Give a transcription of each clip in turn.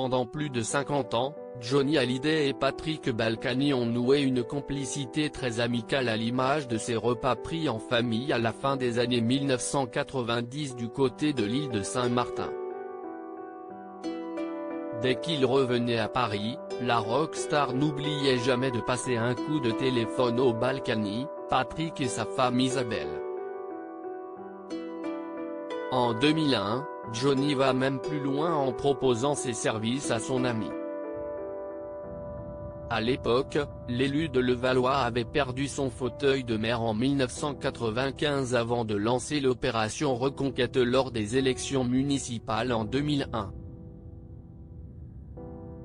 Pendant plus de 50 ans, Johnny Hallyday et Patrick Balkany ont noué une complicité très amicale à l'image de ces repas pris en famille à la fin des années 1990 du côté de l'île de Saint-Martin. Dès qu'il revenait à Paris, la rockstar n'oubliait jamais de passer un coup de téléphone aux Balkany, Patrick et sa femme Isabelle. En 2001, Johnny va même plus loin en proposant ses services à son ami. À l'époque, l'élu de Levallois avait perdu son fauteuil de maire en 1995 avant de lancer l'opération Reconquête lors des élections municipales en 2001.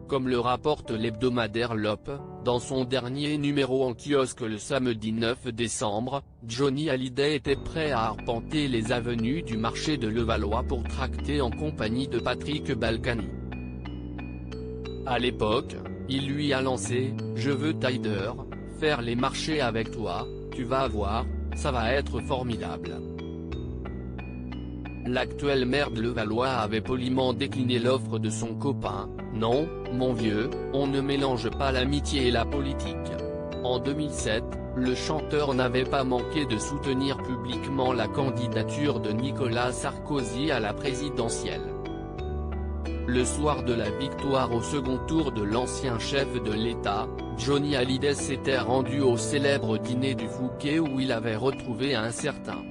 Comme le rapporte l'hebdomadaire L'Op, dans son dernier numéro en kiosque le samedi 9 décembre, Johnny Hallyday était prêt à arpenter les avenues du marché de Levallois pour tracter en compagnie de Patrick Balkany. À l'époque, il lui a lancé « Je veux Tider, faire les marchés avec toi, tu vas voir, ça va être formidable ». L'actuel maire de Levallois avait poliment décliné l'offre de son copain. « Non, mon vieux, on ne mélange pas l'amitié et la politique ». En 2007, le chanteur n'avait pas manqué de soutenir publiquement la candidature de Nicolas Sarkozy à la présidentielle. Le soir de la victoire au second tour de l'ancien chef de l'État, Johnny Hallyday s'était rendu au célèbre dîner du Fouquet où il avait retrouvé un certain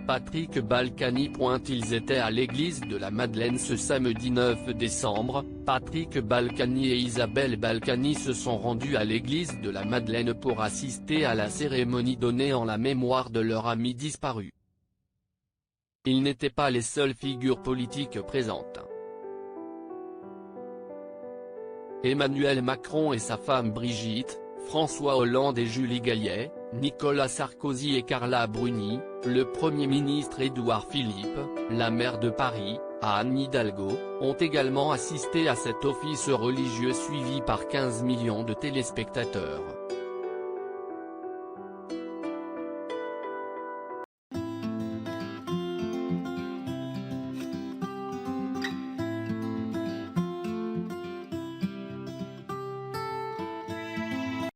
Patrick Balkany. Ils étaient à l'église de la Madeleine ce samedi 9 décembre, Patrick Balkany et Isabelle Balkany se sont rendus à l'église de la Madeleine pour assister à la cérémonie donnée en la mémoire de leur ami disparu. Ils n'étaient pas les seules figures politiques présentes. Emmanuel Macron et sa femme Brigitte, François Hollande et Julie Gaillet, Nicolas Sarkozy et Carla Bruni, le Premier ministre Édouard Philippe, la maire de Paris, Anne Hidalgo, ont également assisté à cet office religieux suivi par 15 millions de téléspectateurs.